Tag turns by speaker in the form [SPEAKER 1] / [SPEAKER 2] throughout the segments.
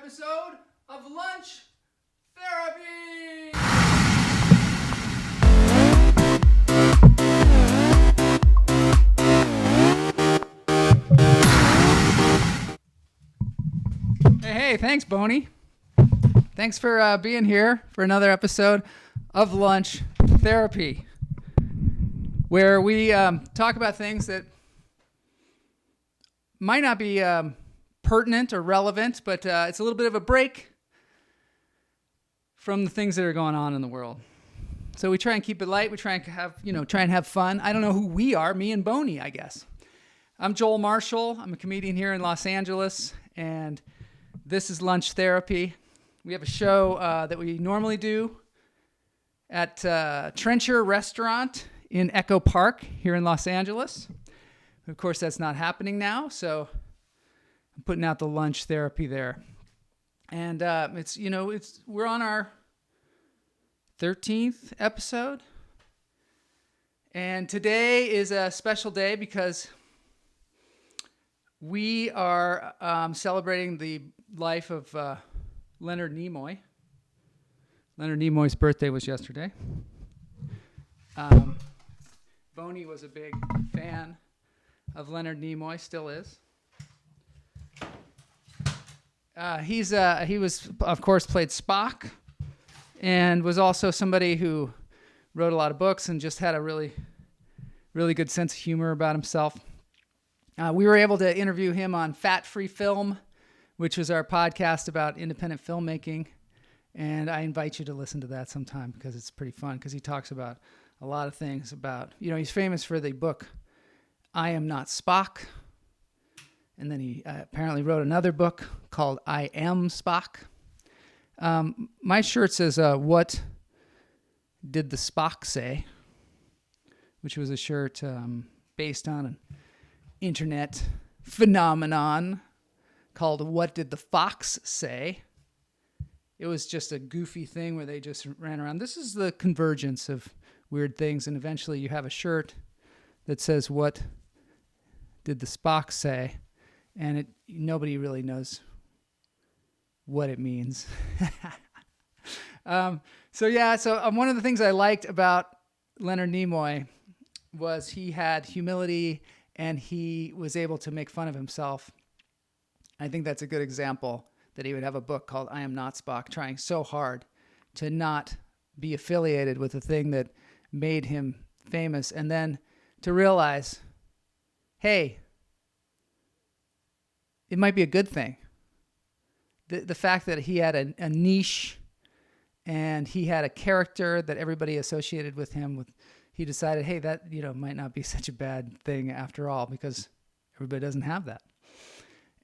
[SPEAKER 1] episode of Lunch Therapy. Hey, thanks, Boney. Thanks for being here for another episode of Lunch Therapy, where we talk about things that might not be pertinent or relevant, but it's a little bit of a break from the things that are going on in the world. So we try and keep it light. We try and have fun. I don't know who we are, me and Boney, I guess. I'm Joel Marshall. I'm a comedian here in Los Angeles, and this is Lunch Therapy. We have a show that we normally do at Trencher Restaurant in Echo Park here in Los Angeles. Of course, that's not happening now, so I'm putting out the Lunch Therapy there. And we're on our 13th episode. And today is a special day because we are celebrating the life of Leonard Nimoy. Leonard Nimoy's birthday was yesterday. Boney was a big fan of Leonard Nimoy, still is. He was, of course, played Spock, and was also somebody who wrote a lot of books and just had a really, really good sense of humor about himself. We were able to interview him on Fat Free Film, which was our podcast about independent filmmaking, and I invite you to listen to that sometime because it's pretty fun because he talks about a lot of things about, he's famous for the book I Am Not Spock. And then he apparently wrote another book called I Am Spock. My shirt says, What Did the Spock Say? Which was a shirt based on an internet phenomenon called What Did the Fox Say? It was just a goofy thing where they just ran around. This is the convergence of weird things. And eventually you have a shirt that says, What did the Spock say? And nobody really knows what it means. So one of the things I liked about Leonard Nimoy was he had humility and he was able to make fun of himself. I think that's a good example that he would have a book called I Am Not Spock, trying so hard to not be affiliated with the thing that made him famous, and then to realize, hey, it might be a good thing. The fact that he had a niche and he had a character that everybody associated with him with, he decided, hey, that might not be such a bad thing after all because everybody doesn't have that.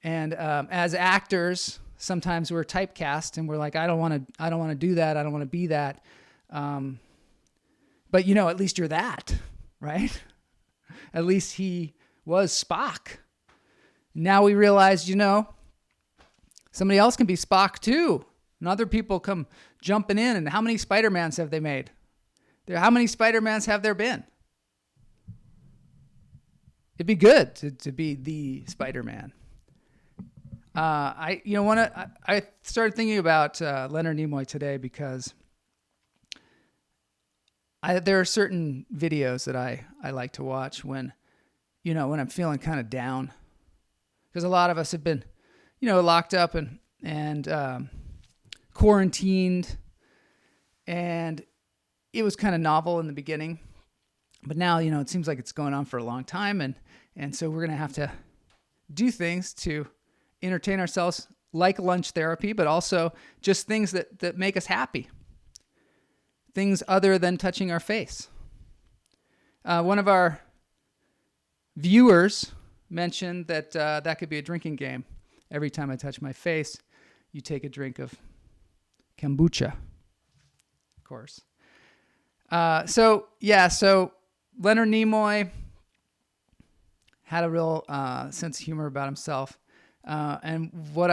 [SPEAKER 1] And as actors, sometimes we're typecast and we're like, I don't want to do that. I don't want to be that. But at least you're that, right? At least he was Spock. Now we realize, somebody else can be Spock too. And other people come jumping in. And how many Spider-Mans have they made? How many Spider-Mans have there been? It'd be good to be the Spider-Man. I started thinking about Leonard Nimoy today because there are certain videos that I like to watch when I'm feeling kind of down. Because a lot of us have been, locked up and quarantined, and it was kind of novel in the beginning, but now, it seems like it's going on for a long time, and so we're going to have to do things to entertain ourselves, like lunch therapy, but also just things that make us happy, things other than touching our face. One of our viewers mentioned that that could be a drinking game. Every time I touch my face, you take a drink of kombucha, of course. So Leonard Nimoy had a real sense of humor about himself. And what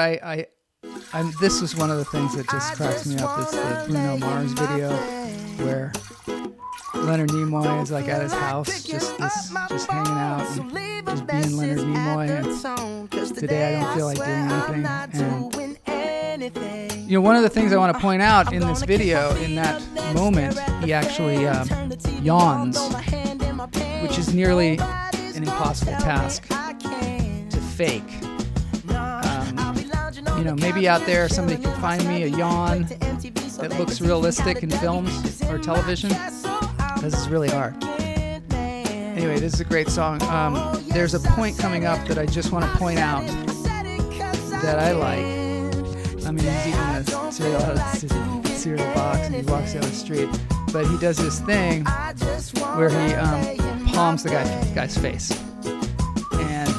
[SPEAKER 1] this was one of the things that just cracks me up is the Bruno Mars video where Leonard Nimoy is like at his house, just hanging out and just being Leonard Nimoy. And today I don't feel like doing anything. And one of the things I want to point out in this video, in that moment, he actually yawns, which is nearly an impossible task to fake. Maybe out there somebody can find me a yawn that looks realistic in films or television. This is really hard. Anyway, this is a great song. There's a point coming up that I just want to point out that I like. I mean, he's eating a cereal out of the cereal box and he walks down the street. But he does this thing where he palms the guy's face. And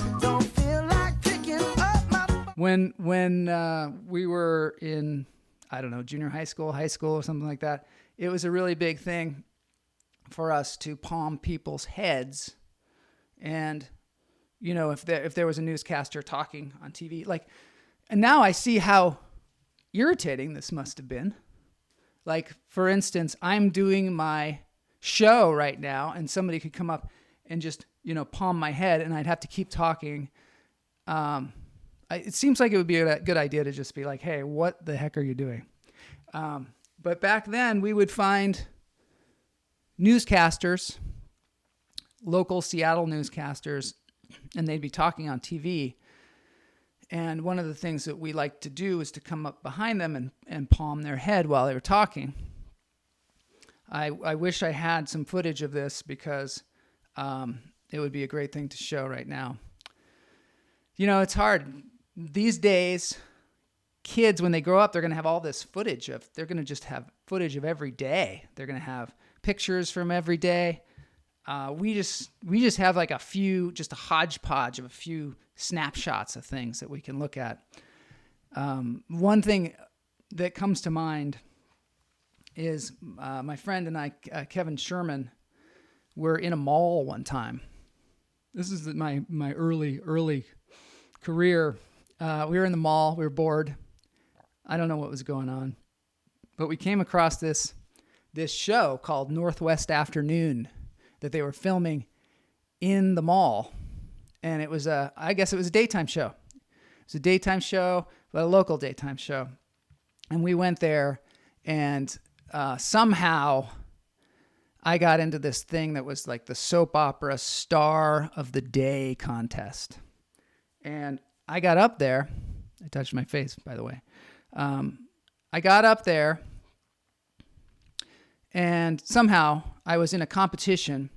[SPEAKER 1] when we were in, I don't know, junior high school or something like that, it was a really big thing for us to palm people's heads. And, if there was a newscaster talking on TV, and now I see how irritating this must have been. Like, for instance, I'm doing my show right now and somebody could come up and just, palm my head and I'd have to keep talking. It seems like it would be a good idea to just be like, hey, what the heck are you doing? But back then we would find newscasters, local Seattle newscasters, and they'd be talking on TV. And one of the things that we liked to do is to come up behind them and palm their head while they were talking. I wish I had some footage of this because it would be a great thing to show right now. It's hard. These days, kids, when they grow up, they're going to have all this footage they're going to just have footage of every day. They're going to have pictures from every day. We just have like just a hodgepodge of a few snapshots of things that we can look at. One thing that comes to mind is my friend and I, Kevin Sherman, were in a mall one time. This is my early career. We were in the mall. We were bored. I don't know what was going on, but we came across this show called Northwest Afternoon that they were filming in the mall. And I guess it was a daytime show. It was a daytime show, but a local daytime show. And we went there, and somehow I got into this thing that was like the soap opera star of the day contest. And I got up there. I touched my face, by the way. I got up there, and somehow I was in a competition,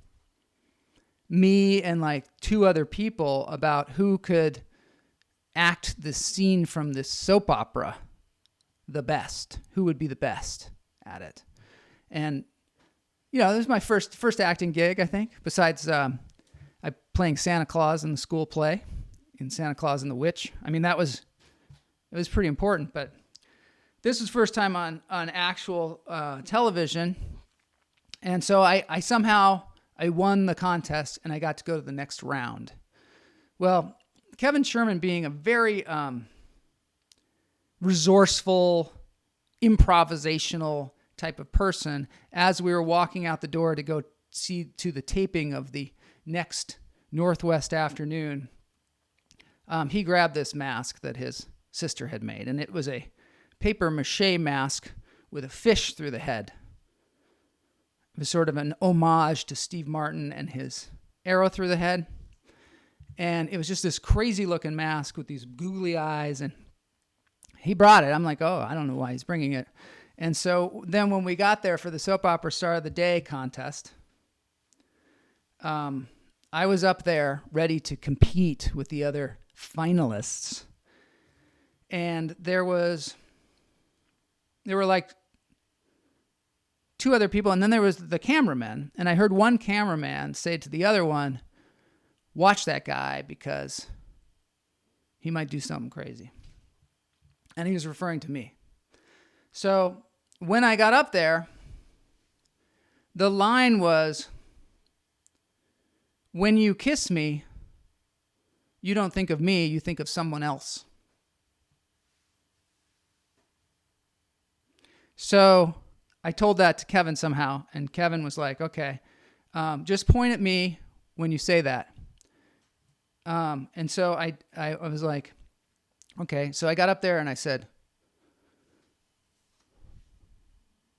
[SPEAKER 1] me and like two other people, about who could act the scene from this soap opera the best, who would be the best at it. And, this was my first acting gig, I think, besides I playing Santa Claus in the school play, in Santa Claus and the Witch. I mean, it was pretty important, but this was first time on actual television. And so I somehow won the contest and I got to go to the next round. Well, Kevin Sherman, being a very resourceful, improvisational type of person, as we were walking out the door to go see to the taping of the next Northwest Afternoon, he grabbed this mask that his sister had made, and it was a paper mache mask with a fish through the head. It was sort of an homage to Steve Martin and his arrow through the head. And it was just this crazy looking mask with these googly eyes, and he brought it. I'm like, oh, I don't know why he's bringing it. And so then when we got there for the Soap Opera Star of the Day contest, I was up there ready to compete with the other finalists. And there were like two other people, and then there was the cameraman. And I heard one cameraman say to the other one, watch that guy because he might do something crazy. And he was referring to me. So when I got up there, the line was, when you kiss me, you don't think of me, you think of someone else. So I told that to Kevin somehow, and Kevin was like, okay, just point at me when you say that. And so I was like, okay. So I got up there and I said,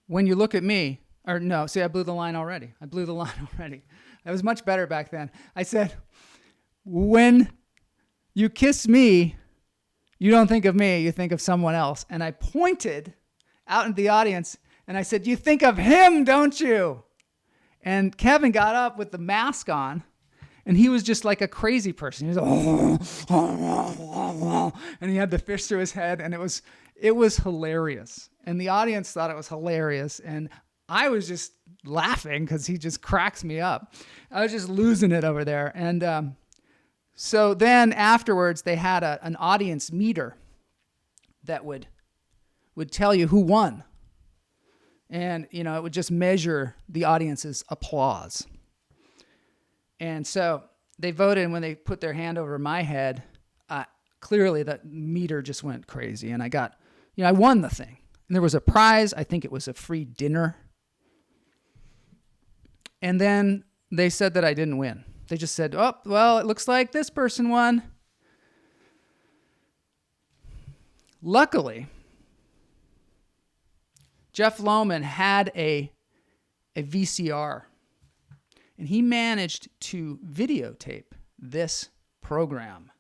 [SPEAKER 1] when you look at me, or no, see, I blew the line already. It was much better back then. I said, when you kiss me, you don't think of me, you think of someone else. And I pointed out into the audience and I said, you think of him, don't you? And Kevin got up with the mask on and he was just like a crazy person. He was like, and he had the fish through his head and it was hilarious. And the audience thought it was hilarious. And I was just laughing because he just cracks me up. I was just losing it over there. And so then afterwards, they had an audience meter that would tell you who won. And, you know, it would just measure the audience's applause. And so they voted, and when they put their hand over my head, clearly that meter just went crazy. And I got, you know, I won the thing. And there was a prize. I think it was a free dinner. And then they said that I didn't win. They just said, oh, well, it looks like this person won. Luckily, Jeff Lohman had a VCR, and he managed to videotape this program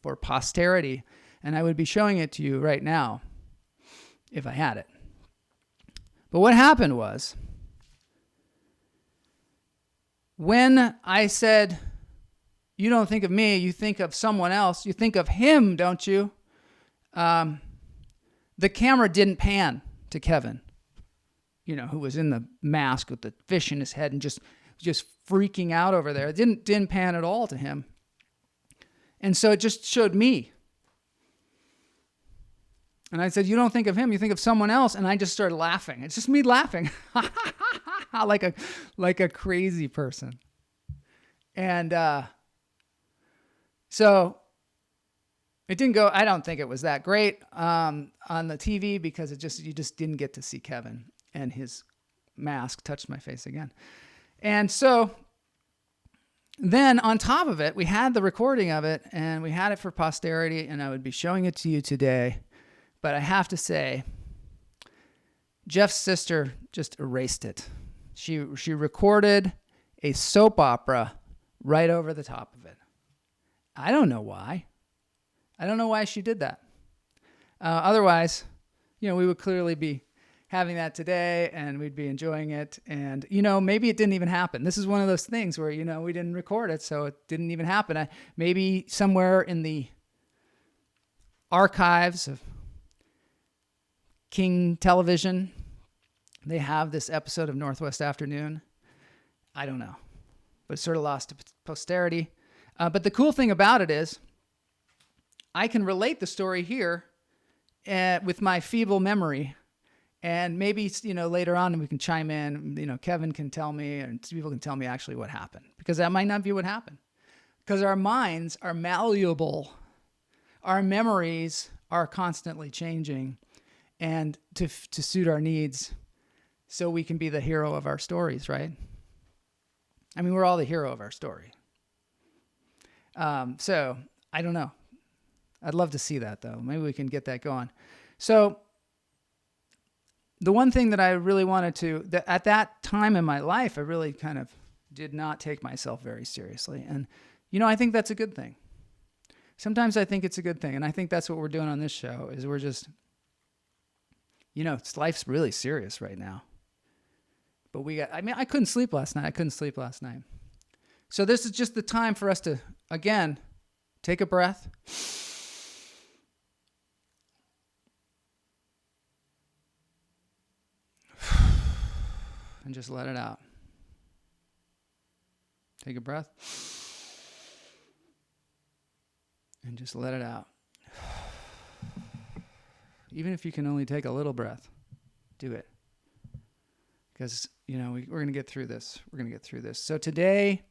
[SPEAKER 1] for posterity, and I would be showing it to you right now if I had it. But what happened was, when I said, you don't think of me, you think of someone else, you think of him, don't you? The camera didn't pan to Kevin, you know, who was in the mask with the fish in his head and just freaking out over there. It didn't pan at all to him. And so it just showed me. And I said, you don't think of him, you think of someone else. And I just started laughing. It's just me laughing like a crazy person. And so it didn't go, I don't think it was that great on the TV because you just didn't get to see Kevin, and his mask touched my face again. And so then on top of it, we had the recording of it and we had it for posterity, and I would be showing it to you today. But I have to say, Jeff's sister just erased it. She recorded a soap opera right over the top of it. I don't know why. I don't know why she did that. Otherwise, you know, we would clearly be having that today and we'd be enjoying it. And, you know, maybe it didn't even happen. This is one of those things where, you know, we didn't record it, so it didn't even happen. Maybe somewhere in the archives of King Television, they have this episode of Northwest Afternoon. I don't know, but it's sort of lost to posterity. But the cool thing about it is I can relate the story here with my feeble memory. And maybe, you know, later on we can chime in, you know, Kevin can tell me and people can tell me actually what happened, because that might not be what happened, because our minds are malleable. Our memories are constantly changing and to suit our needs so we can be the hero of our stories, right? I mean, we're all the hero of our story. So I don't know. I'd love to see that though. Maybe we can get that going. So the one thing that I really wanted to, at that time in my life, I really kind of did not take myself very seriously. And, you know, I think that's a good thing. Sometimes I think it's a good thing. And I think that's what we're doing on this show is we're just, you know, life's really serious right now. But I couldn't sleep last night. So this is just the time for us to, again, take a breath. And just let it out. Take a breath. And just let it out. Even if you can only take a little breath, do it. Because, you know, we're going to get through this. So today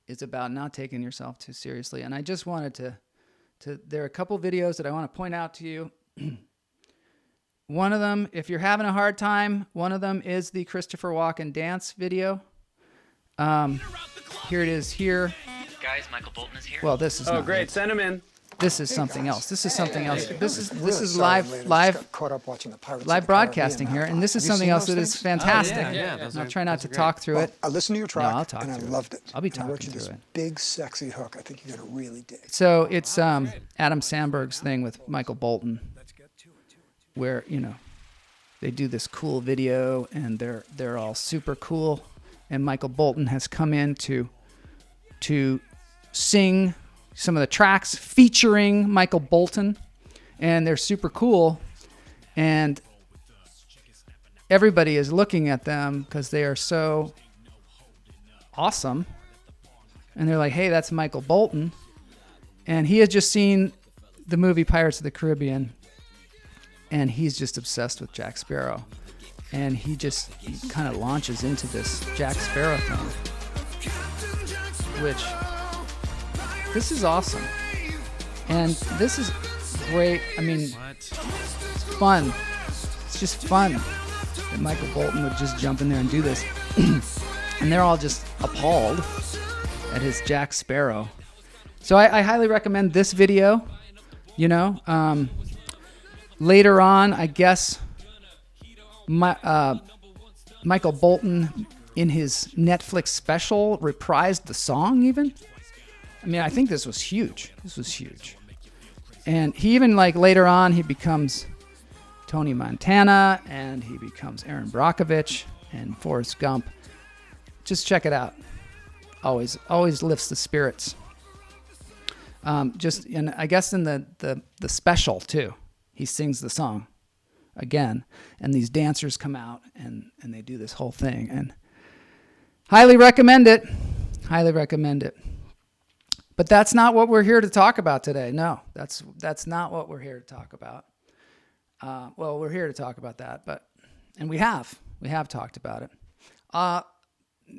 [SPEAKER 1] is about not taking yourself too seriously. And I just wanted to there are a couple videos that I want to point out to you. One of them, if you're having a hard time, one of them is the Christopher Walken dance video. Here it is here.
[SPEAKER 2] Guys, Michael Bolton is here.
[SPEAKER 1] Well, this is
[SPEAKER 3] Oh,
[SPEAKER 1] not
[SPEAKER 3] great.
[SPEAKER 1] it.
[SPEAKER 3] Send him in.
[SPEAKER 1] This is something
[SPEAKER 2] guys.
[SPEAKER 1] else. This is something else. This
[SPEAKER 2] Really
[SPEAKER 1] is
[SPEAKER 2] sorry I'm
[SPEAKER 1] live
[SPEAKER 2] late. I just
[SPEAKER 1] live
[SPEAKER 2] got caught up watching the Pirates of
[SPEAKER 1] live
[SPEAKER 2] the
[SPEAKER 1] broadcasting
[SPEAKER 2] Caribbean
[SPEAKER 1] here, and this is
[SPEAKER 2] marathon. Have you
[SPEAKER 1] something
[SPEAKER 2] seen
[SPEAKER 1] else
[SPEAKER 2] those
[SPEAKER 1] that is
[SPEAKER 2] things?
[SPEAKER 1] fantastic.
[SPEAKER 3] Those
[SPEAKER 1] I'll
[SPEAKER 3] are-
[SPEAKER 1] try not
[SPEAKER 3] those
[SPEAKER 1] to
[SPEAKER 3] are
[SPEAKER 1] talk through
[SPEAKER 2] Well,
[SPEAKER 1] it.
[SPEAKER 2] I listened to your
[SPEAKER 1] No,
[SPEAKER 2] track
[SPEAKER 1] I'll talk
[SPEAKER 2] and I
[SPEAKER 1] through it.
[SPEAKER 2] loved it.
[SPEAKER 1] I'll be
[SPEAKER 2] And I wrote
[SPEAKER 1] talking
[SPEAKER 2] you this
[SPEAKER 1] through it.
[SPEAKER 2] big, sexy hook. I think you're gonna really dig.
[SPEAKER 1] So it's Adam Sandberg's thing with Michael Bolton, where they do this cool video and they're all super cool, and Michael Bolton has come in to sing some of the tracks featuring Michael Bolton, and they're super cool, and everybody is looking at them because they are so awesome, and they're like, hey, that's Michael Bolton, and he has just seen the movie Pirates of the Caribbean, and he's just obsessed with Jack Sparrow, and he kind of launches into this Jack Sparrow thing, which this is awesome, and this is great. I mean, it's fun. It's just fun that Michael Bolton would just jump in there and do this, and they're all just appalled at his Jack Sparrow. So I highly recommend this video. Later on, I guess Michael Bolton in his Netflix special reprised the song even. I mean, I think this was huge. And he even, later on, he becomes Tony Montana, and he becomes Aaron Brockovich and Forrest Gump. Just check it out. Always lifts the spirits. And I guess in the special too, he sings the song again, and these dancers come out and they do this whole thing, and highly recommend it. But that's not what we're here to talk about today. No, that's not what we're here to talk about. Well, we're here to talk about that, and we have talked about it.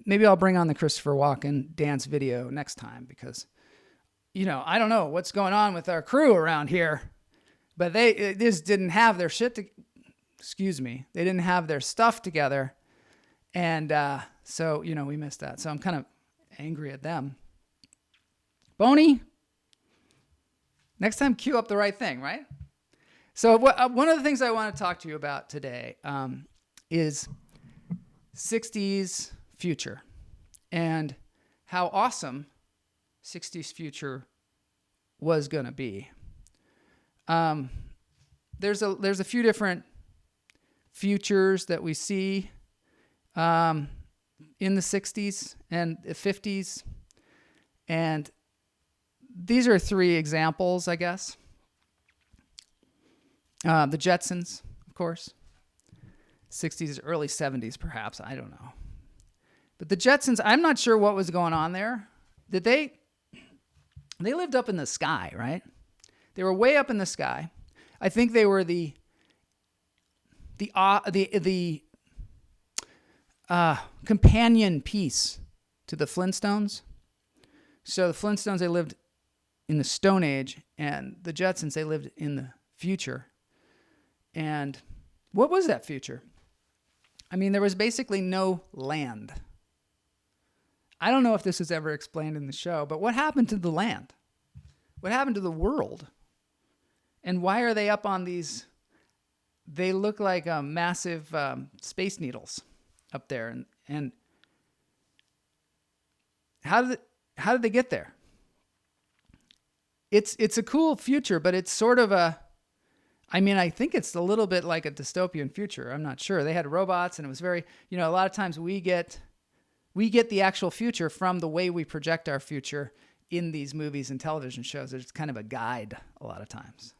[SPEAKER 1] Maybe I'll bring on the Christopher Walken dance video next time, because I don't know what's going on with our crew around here, but they just didn't have their they didn't have their stuff together, and so we missed that. So I'm kind of angry at them. Boney, next time cue up the right thing, right? So one of the things I want to talk to you about today is 60s future, and how awesome 60s future was going to be. There's a few different futures that we see in the 60s and the 50s, and these are three examples, I guess. The Jetsons, of course. 60s, early 70s, perhaps. I don't know. But the Jetsons, I'm not sure what was going on there. They lived up in the sky, right? They were way up in the sky. I think they were the companion piece to the Flintstones. So the Flintstones, they lived in the Stone Age, and the Jetsons, they lived in the future. And what was that future? I mean, there was basically no land. I don't know if this is ever explained in the show, but what happened to the land? What happened to the world? And why are they up on these? They look like massive space needles up there. And how did they get there? It's a cool future, but it's sort of I think it's a little bit like a dystopian future. I'm not sure. They had robots, and it was very, a lot of times we get the actual future from the way we project our future in these movies and television shows. It's kind of a guide a lot of times.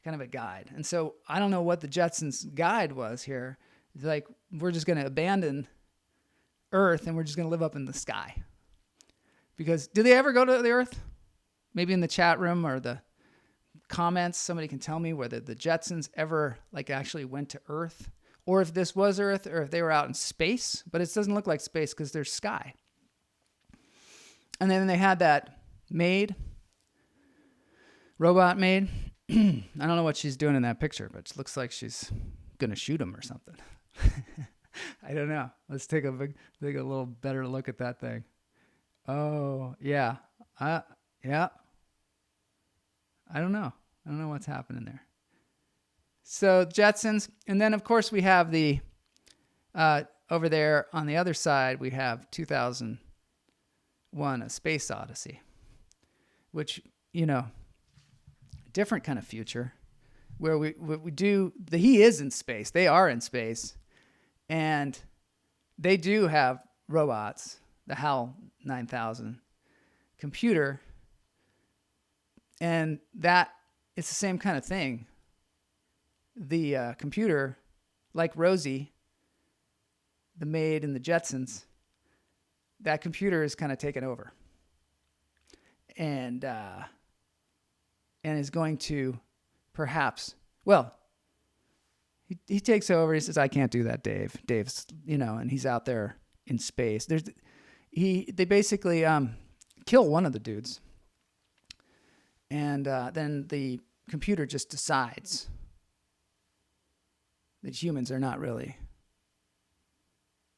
[SPEAKER 1] Kind of a guide. And so I don't know what the Jetsons' guide was here. It's like, we're just going to abandon Earth and we're just going to live up in the sky. Because did they ever go to the Earth? Maybe in the chat room or the comments, somebody can tell me whether the Jetsons ever actually went to Earth, or if this was Earth, or if they were out in space. But it doesn't look like space because there's sky. And then they had that robot maid. I don't know what she's doing in that picture, but it looks like she's gonna shoot him or something. I don't know. Let's take a little better look at that thing. Oh yeah, yeah. I don't know. I don't know what's happening there. So Jetsons, and then of course we have the over there on the other side we have 2001: A Space Odyssey, which different kind of future, where we do he is in space, they are in space, and they do have robots, the HAL 9000 computer, and that it's the same kind of thing. The computer, like Rosie, the maid in the Jetsons, that computer is kind of taken over, and is going to perhaps, well, he takes over. He says, "I can't do that, Dave." Dave's, and he's out there in space. They basically kill one of the dudes, and then the computer just decides that humans are not really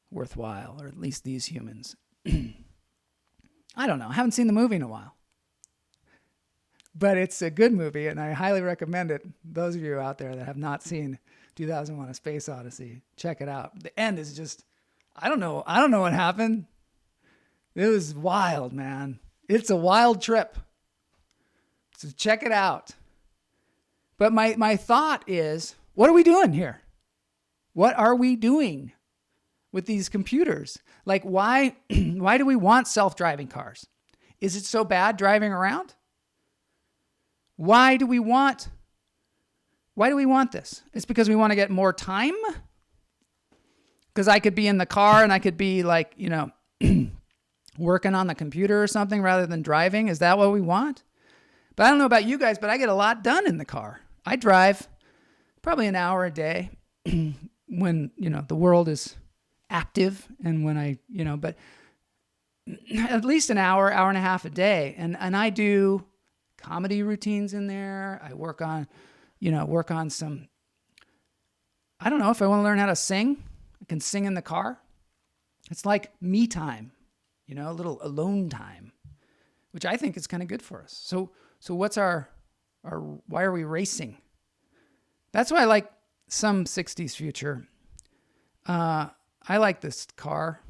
[SPEAKER 1] worthwhile, or at least these humans. I don't know. I haven't seen the movie in a while. But it's a good movie, and I highly recommend it. Those of you out there that have not seen 2001: A Space Odyssey, check it out. The end is just, I don't know what happened. It was wild, man. It's a wild trip. So check it out. But my thought is, what are we doing here? What are we doing with these computers? Like, why do we want self-driving cars? Is it so bad driving around? Why do we want this? It's because we want to get more time? Because I could be in the car and I could be like, working on the computer or something rather than driving. Is that what we want? But I don't know about you guys, but I get a lot done in the car. I drive probably an hour a day when, the world is active, and when but at least an hour and a half a day. And I do comedy routines in there. I work on some, I don't know, if I want to learn how to sing, I can sing in the car. It's like me time, a little alone time, which I think is kind of good for us. So what's our why are we racing? That's why I like some 60s future. I like this car.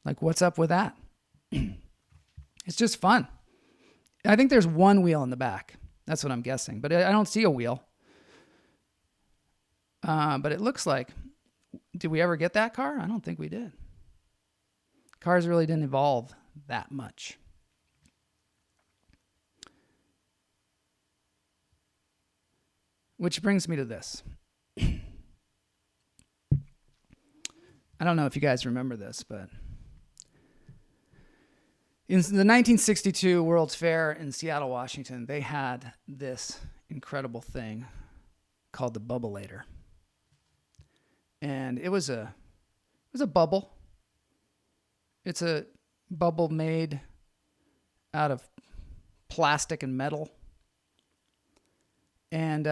[SPEAKER 1] Like, what's up with that? It's just fun. I think there's one wheel in the back. That's what I'm guessing. But I don't see a wheel. But it looks like, did we ever get that car? I don't think we did. Cars really didn't evolve that much. Which brings me to this. I don't know if you guys remember this, but in the 1962 World's Fair in Seattle, Washington, they had this incredible thing called the Bubbleator. And it was a bubble. It's a bubble made out of plastic and metal. And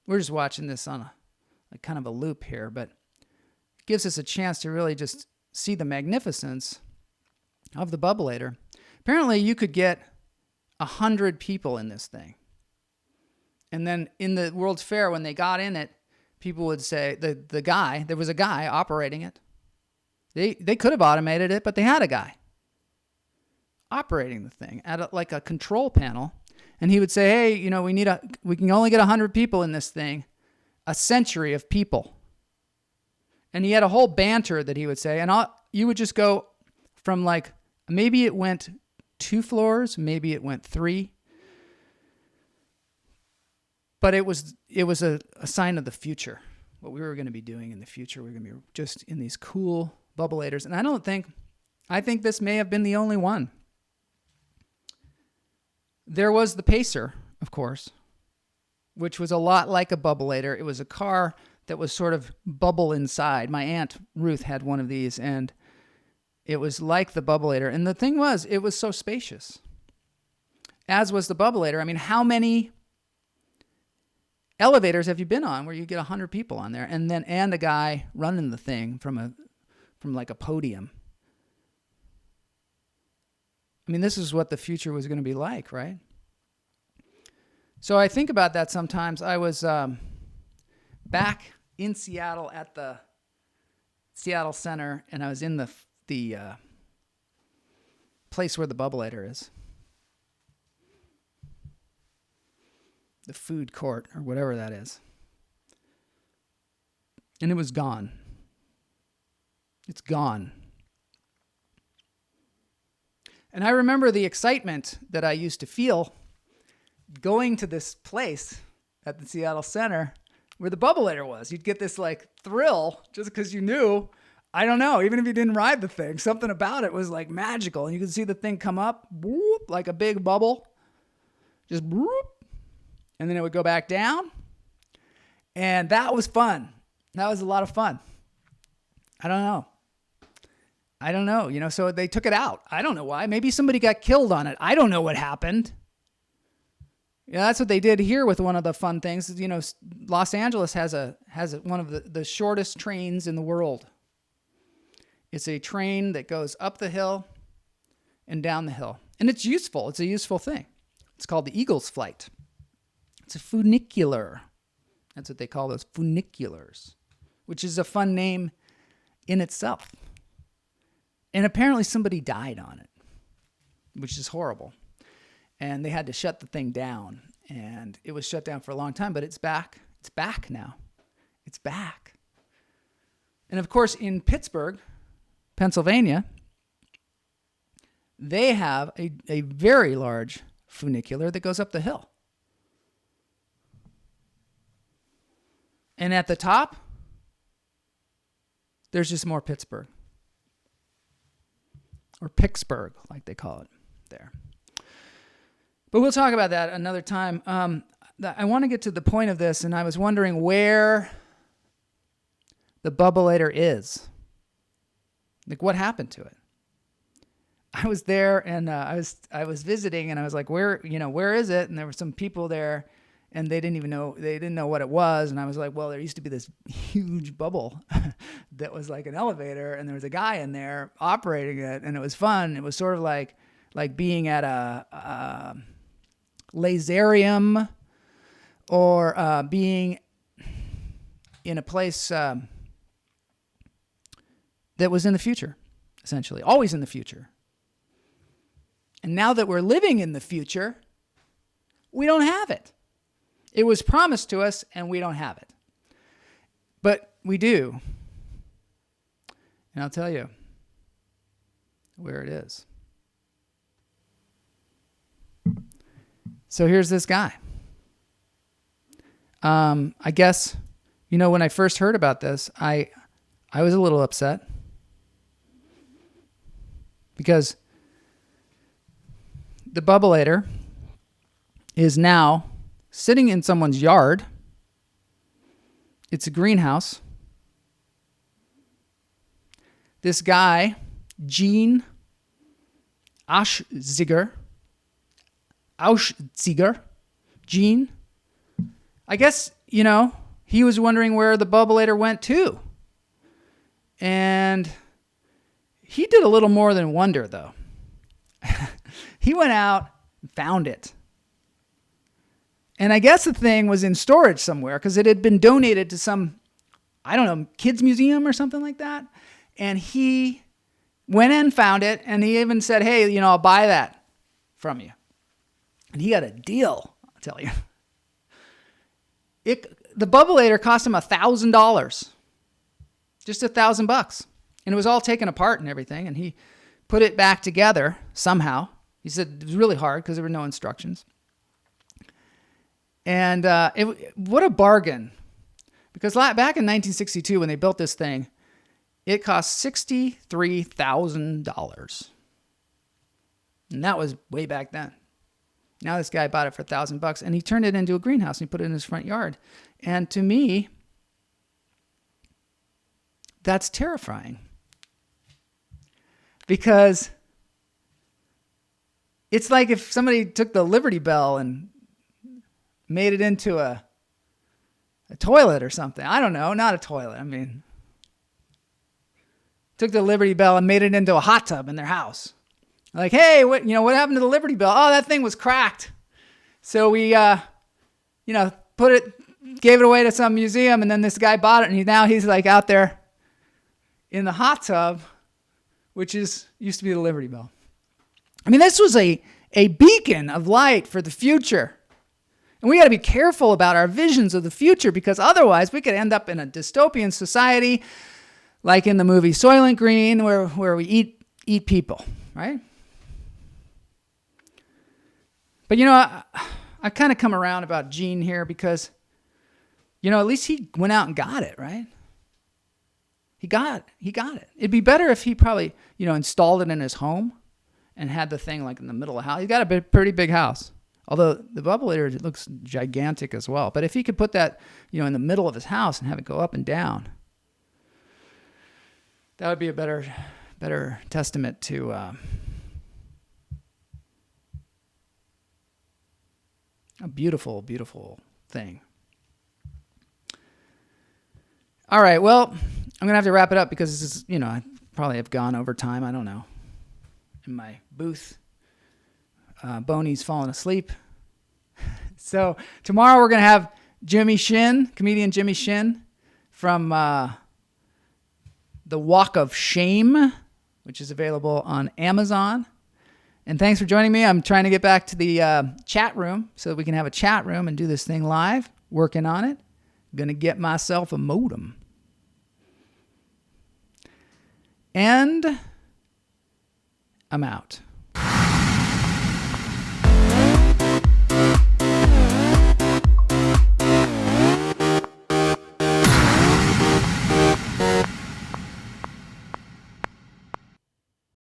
[SPEAKER 1] we're just watching this on a kind of a loop here, but it gives us a chance to really just see the magnificence of the Bubbleator. Apparently, you could get 100 people in this thing. And then in the World's Fair, when they got in it, people would say, there was a guy operating it. They could have automated it, but they had a guy operating the thing at like a control panel. And he would say, hey, we can only get 100 people in this thing, a century of people. And he had a whole banter that he would say, and you would just go from like, maybe it went 2 floors, maybe it went 3. But it was a sign of the future, what we were going to be doing in the future. We were going to be just in these cool Bubbleators. And I think this may have been the only one. There was the Pacer, of course, which was a lot like a Bubbleator. It was a car that was sort of bubble inside. My Aunt Ruth had one of these, and it was like the Bubbleator. And the thing was, it was so spacious, as was the Bubbleator. I mean, how many elevators have you been on where you get 100 people on there and a guy running the thing from like a podium? I mean, this is what the future was going to be like, right? So I think about that sometimes. I was back in Seattle at the Seattle Center, and I was in the place where the Bubbleator is. The food court or whatever that is. And it was gone. It's gone. And I remember the excitement that I used to feel going to this place at the Seattle Center where the Bubbleator was. You'd get this like thrill just because you knew, I don't know, even if you didn't ride the thing, something about it was like magical. And you could see the thing come up, whoop, like a big bubble, just whoop, and then it would go back down. And that was fun. That was a lot of fun. I don't know. So they took it out. I don't know why. Maybe somebody got killed on it. I don't know what happened. Yeah, that's what they did here with one of the fun things. Los Angeles has one of the shortest trains in the world. It's a train that goes up the hill and down the hill. And it's useful. It's a useful thing. It's called the Eagle's Flight. It's a funicular. That's what they call those, funiculars, which is a fun name in itself. And apparently somebody died on it, which is horrible. And they had to shut the thing down. And it was shut down for a long time, but it's back. It's back now. It's back. And of course, in Pittsburgh, Pennsylvania, they have a very large funicular that goes up the hill. And at the top, there's just more Pittsburgh. Or Pittsburgh, like they call it there. But we'll talk about that another time. I want to get to the point of this, and I was wondering where the Bubbleator is. Like, what happened to it? I was there, and I was visiting, and I was like, where is it? And there were some people there, and they didn't know what it was. And I was like, well, there used to be this huge bubble that was like an elevator, and there was a guy in there operating it, and it was fun. It was sort of like being at a laserium or being in a place that was in the future, essentially, always in the future. And now that we're living in the future, we don't have it. It was promised to us, and we don't have it. But we do. And I'll tell you where it is. So here's this guy. I guess, when I first heard about this, I was a little upset. Because the Bubbleator is now sitting in someone's yard. It's a greenhouse. This guy, Gene Gene, I guess, he was wondering where the Bubbleator went to. And he did a little more than wonder, though. He went out and found it. And I guess the thing was in storage somewhere because it had been donated to some, kids museum or something like that. And he went in, found it, and he even said, hey, I'll buy that from you. And he got a deal, I'll tell you. The Bubbleator cost him $1,000. Just $1,000. And it was all taken apart and everything. And he put it back together somehow. He said it was really hard because there were no instructions. And what a bargain. Because back in 1962, when they built this thing, it cost $63,000. And that was way back then. Now this guy bought it for $1,000, and he turned it into a greenhouse, and he put it in his front yard. And to me, that's terrifying. Because it's like if somebody took the Liberty Bell and made it into a toilet or something. I don't know, not a toilet. I mean, took the Liberty Bell and made it into a hot tub in their house. Like, hey, what happened to the Liberty Bell? Oh, that thing was cracked. So we gave it away to some museum, and then this guy bought it, and now he's like out there in the hot tub, which used to be the Liberty Bell. I mean, this was a beacon of light for the future. And we got to be careful about our visions of the future, because otherwise we could end up in a dystopian society like in the movie Soylent Green, where we eat people, right? But, I kind of come around about Gene here because, at least he went out and got it, right? He got it. It'd be better if he probably, installed it in his home and had the thing like in the middle of the house. He's got a pretty big house. Although the Bubbleator looks gigantic as well. But if he could put that, in the middle of his house and have it go up and down, that would be a better testament to a beautiful, beautiful thing. All right, well, I'm going to have to wrap it up because this is, I probably have gone over time. I don't know. In my booth. Boney's falling asleep. So tomorrow we're going to have comedian Jimmy Shin from The Walk of Shame, which is available on Amazon. And thanks for joining me. I'm trying to get back to the chat room so that we can have a chat room and do this thing live. Working on it. Going to get myself a modem. And I'm out.